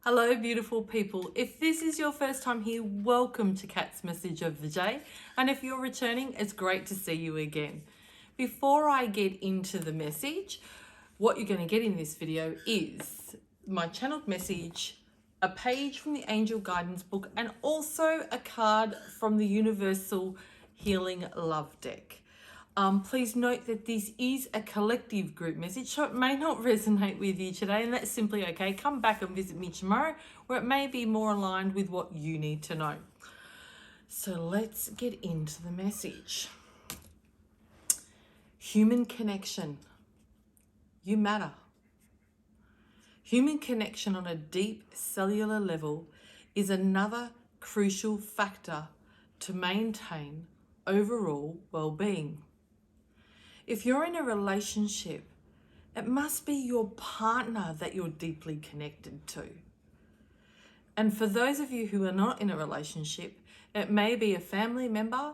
Hello, beautiful people. If this is your first time here, welcome to Kat's Message of the Day. And if you're returning, it's great to see you again. Before I get into the message, what you're going to get in this video is my channeled message, a page from the Angel Guidance book, and also a card from the Universal Healing Love Deck. Please note that this is a collective group message, so it may not resonate with you today, and that's simply okay. Come back and visit me tomorrow, where it may be more aligned with what you need to know. So let's get into the message. Human connection. You matter. Human connection on a deep cellular level is another crucial factor to maintain overall well-being. If you're in a relationship, it must be your partner that you're deeply connected to. And for those of you who are not in a relationship, it may be a family member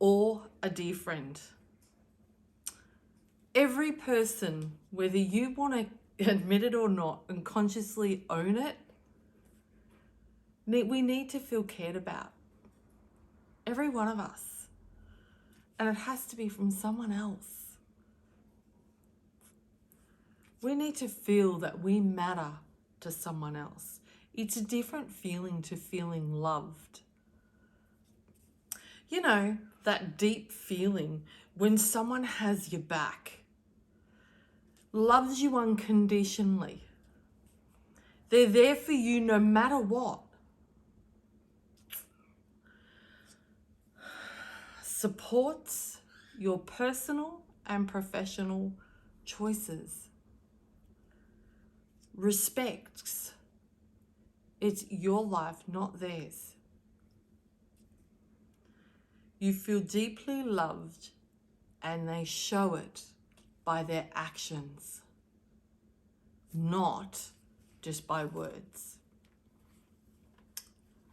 or a dear friend. Every person, whether you want to admit it or not and consciously own it, we need to feel cared about. Every one of us. And it has to be from someone else. We need to feel that we matter to someone else. It's a different feeling to feeling loved. You know, that deep feeling when someone has your back, loves you unconditionally. They're there for you no matter what. Supports your personal and professional choices. Respects. It's your life, not theirs. You feel deeply loved and they show it by their actions, not just by words.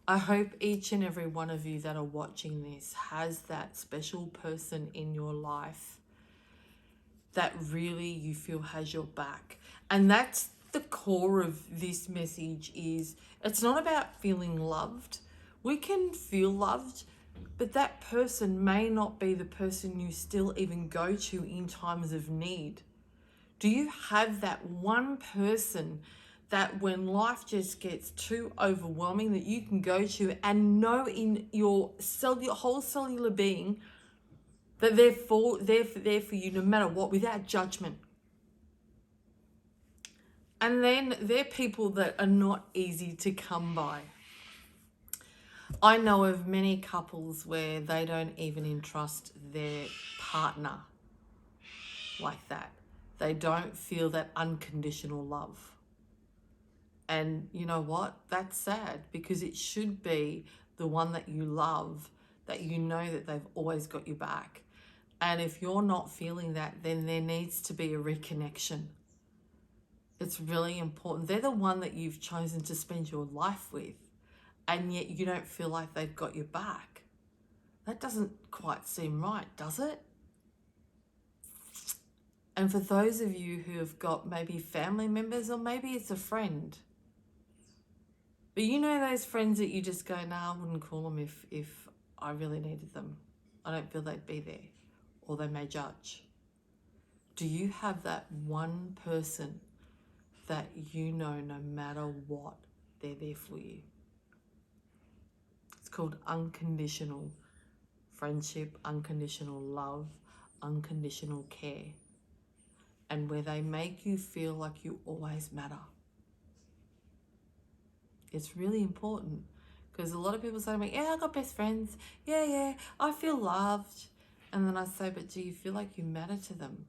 I hope each and every one of you that are watching this has that special person in your life that really you feel has your back. And that's the core of this message. Is it's not about feeling loved. We can feel loved, but that person may not be the person you still even go to in times of need. Do you have that one person that when life just gets too overwhelming that you can go to and know in your whole cellular being that they're there for you no matter what, without judgment? And then they're people that are not easy to come by. I know of many couples where they don't even entrust their partner like that. They don't feel that unconditional love. And you know what? That's sad, because it should be the one that you love, that you know that they've always got your back. And if you're not feeling that, then there needs to be a reconnection. It's really important. They're the one that you've chosen to spend your life with, and yet you don't feel like they've got your back. That doesn't quite seem right, does it? And for those of you who have got maybe family members, or maybe it's a friend, but you know those friends that you just go, nah, I wouldn't call them if I really needed them. I don't feel they'd be there, or they may judge. Do you have that one person that you know no matter what, they're there for you? It's called unconditional friendship, unconditional love, unconditional care, and where they make you feel like you always matter. It's really important, because a lot of people say to me, yeah, I got best friends. Yeah, I feel loved. And then I say, but do you feel like you matter to them?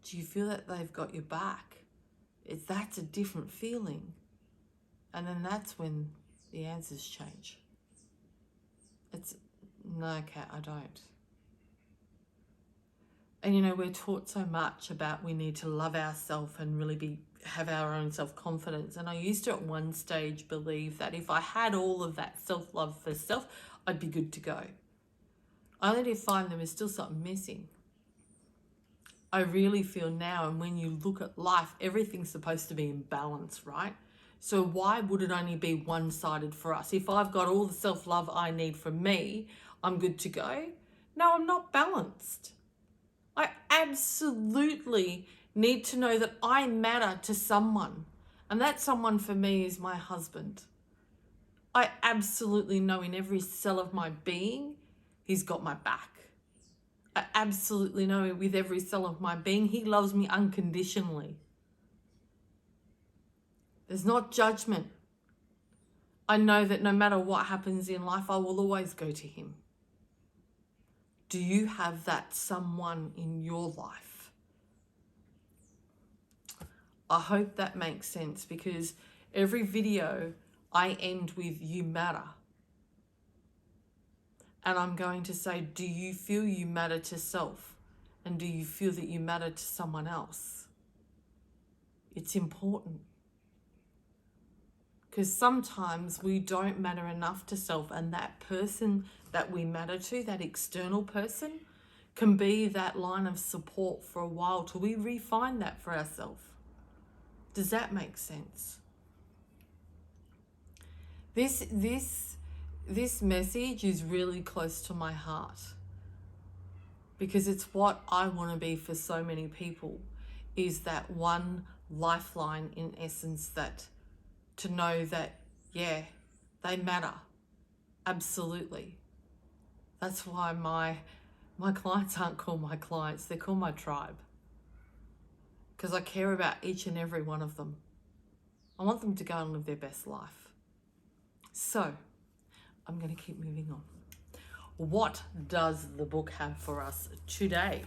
Do you feel that they've got your back? That's a different feeling. And then that's when the answers change. It's, no, Kat, I don't. And you know, we're taught so much about we need to love ourselves and really have our own self-confidence. And I used to at one stage believe that if I had all of that self-love for self, I'd be good to go. Only to find there was still something missing. I really feel now, and when you look at life, everything's supposed to be in balance, right? So why would it only be one-sided for us? If I've got all the self-love I need from me, I'm good to go. No, I'm not balanced. I absolutely need to know that I matter to someone. And that someone for me is my husband. I absolutely know in every cell of my being, he's got my back. I absolutely know with every cell of my being, he loves me unconditionally. There's not judgment. I know that no matter what happens in life, I will always go to him. Do you have that someone in your life? I hope that makes sense, because every video I end with "you matter." And I'm going to say, do you feel you matter to self? And do you feel that you matter to someone else? It's important. Because sometimes we don't matter enough to self, and that person that we matter to, that external person, can be that line of support for a while till we refine that for ourselves. Does that make sense? This message is really close to my heart, because it's what I want to be for so many people, is that one lifeline in essence, that to know that, yeah, they matter. Absolutely. That's why my clients aren't called my clients, they're called my tribe. Because I care about each and every one of them. I want them to go and live their best life. So, I'm going to keep moving on. What does the book have for us today?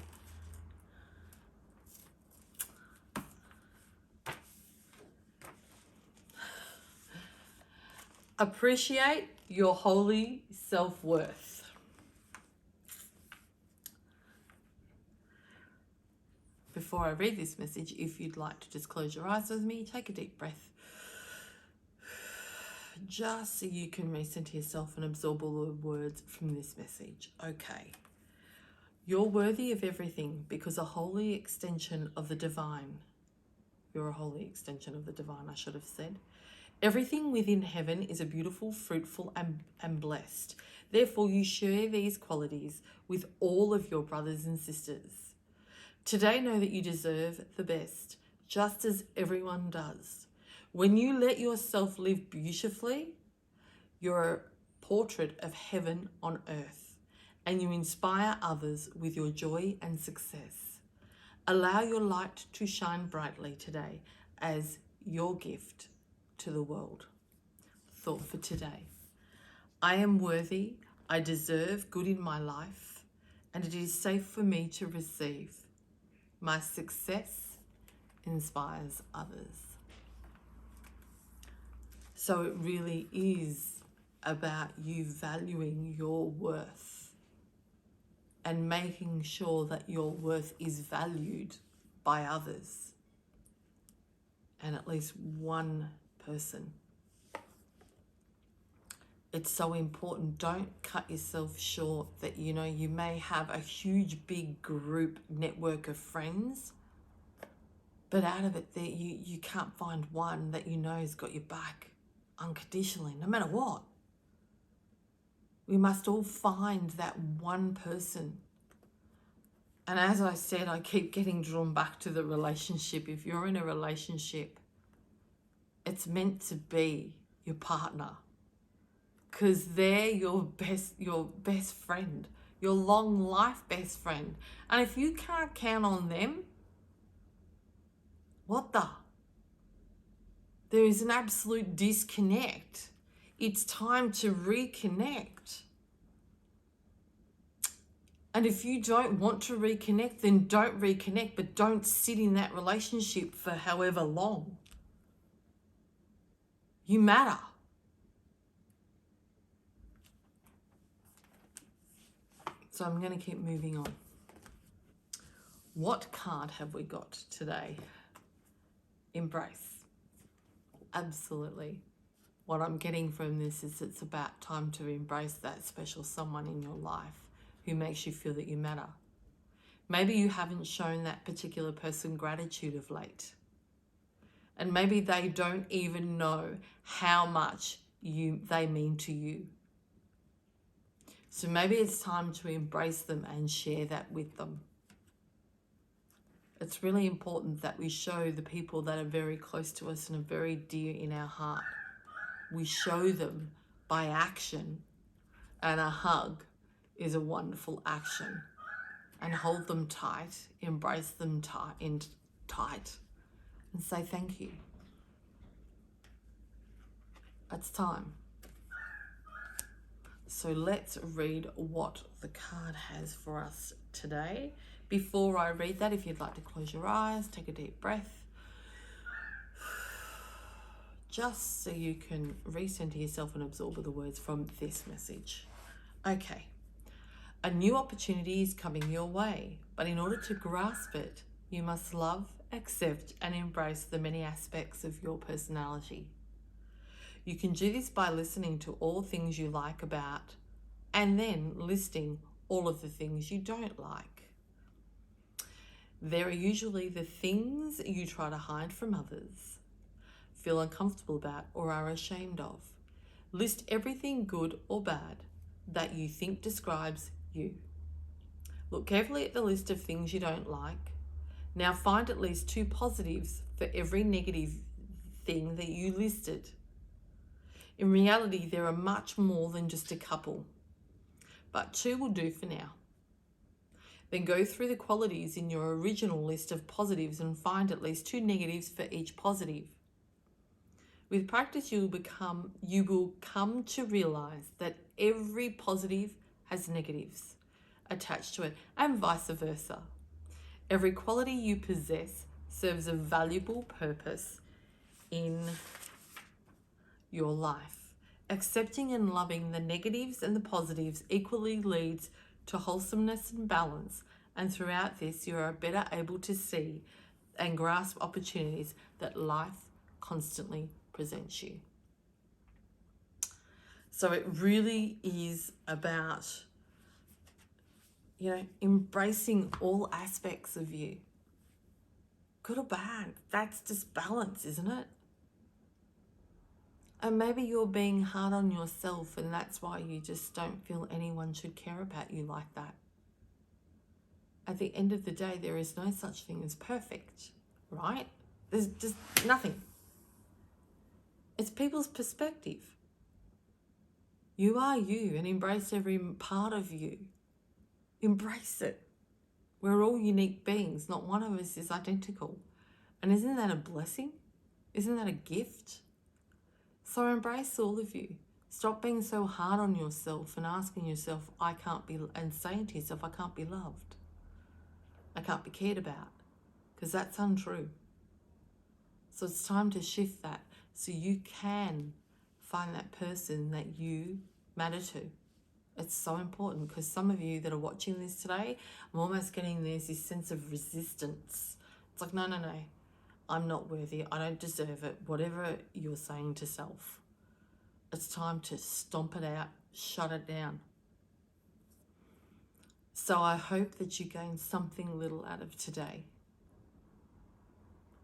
Appreciate your holy self-worth. Before I read this message, if you'd like to just close your eyes with me, take a deep breath, just so you can recenter yourself and absorb all the words from this message. Okay. You're worthy of everything because a holy extension of the divine. You're a holy extension of the divine, I should have said. Everything within heaven is a beautiful, fruitful, and blessed. Therefore, you share these qualities with all of your brothers and sisters. Today, know that you deserve the best, just as everyone does. When you let yourself live beautifully, you're a portrait of heaven on earth, and you inspire others with your joy and success. Allow your light to shine brightly today as your gift to the world. Thought for today. I am worthy, I deserve good in my life, and it is safe for me to receive. My success inspires others. So it really is about you valuing your worth and making sure that your worth is valued by others, and at least one person. It's so important. Don't cut yourself short that, you know, you may have a huge, big group network of friends, but out of it, you can't find one that you know has got your back unconditionally, no matter what. We must all find that one person. And as I said, I keep getting drawn back to the relationship. If you're in a relationship, it's meant to be your partner, because they're your best friend, your long life best friend. And if you can't count on them, what the? There is an absolute disconnect. It's time to reconnect. And if you don't want to reconnect, then don't reconnect, but don't sit in that relationship for however long. You matter. So I'm going to keep moving on. What card have we got today? Embrace. Absolutely. What I'm getting from this is it's about time to embrace that special someone in your life who makes you feel that you matter. Maybe you haven't shown that particular person gratitude of late. And maybe they don't even know how much they mean to you. So maybe it's time to embrace them and share that with them. It's really important that we show the people that are very close to us and are very dear in our heart. We show them by action, and a hug is a wonderful action. And hold them tight, embrace them tight, and say thank you. It's time. So let's read what the card has for us today. Before I read that, if you'd like to close your eyes, take a deep breath, just so you can recenter yourself and absorb the words from this message. Okay, a new opportunity is coming your way, but in order to grasp it, you must love, accept, and embrace the many aspects of your personality. You can do this by listening to all things you like about and then listing all of the things you don't like. There are usually the things you try to hide from others, feel uncomfortable about, or are ashamed of. List everything good or bad that you think describes you. Look carefully at the list of things you don't like. Now find at least 2 positives for every negative thing that you listed. In reality, there are much more than just a couple, but 2 will do for now. Then go through the qualities in your original list of positives and find at least 2 negatives for each positive. With practice, you will come to realize that every positive has negatives attached to it, and vice versa. Every quality you possess serves a valuable purpose in your life. Accepting and loving the negatives and the positives equally leads to wholesomeness and balance, and throughout this you are better able to see and grasp opportunities that life constantly presents you. So it really is about, embracing all aspects of you, good or bad. That's just balance, isn't it? And maybe you're being hard on yourself, and that's why you just don't feel anyone should care about you like that. At the end of the day, there is no such thing as perfect, right? There's just nothing. It's people's perspective. You are you, and embrace every part of you. Embrace it. We're all unique beings. Not one of us is identical. And isn't that a blessing? Isn't that a gift? So embrace all of you. Stop being so hard on yourself and asking yourself, and saying to yourself, I can't be loved. I can't be cared about, because that's untrue. So it's time to shift that so you can find that person that you matter to. It's so important, because some of you that are watching this today, I'm almost getting this sense of resistance. It's like, no, I'm not worthy. I don't deserve it. Whatever you're saying to self. It's time to stomp it out, shut it down. So I hope that you gain something little out of today.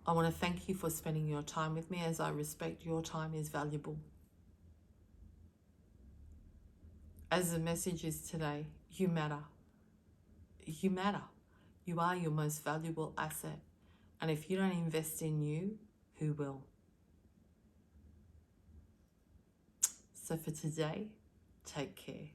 I want to thank you for spending your time with me, as I respect your time is valuable. As the message is today, you matter. You matter. You are your most valuable asset. And if you don't invest in you, who will? So for today, take care.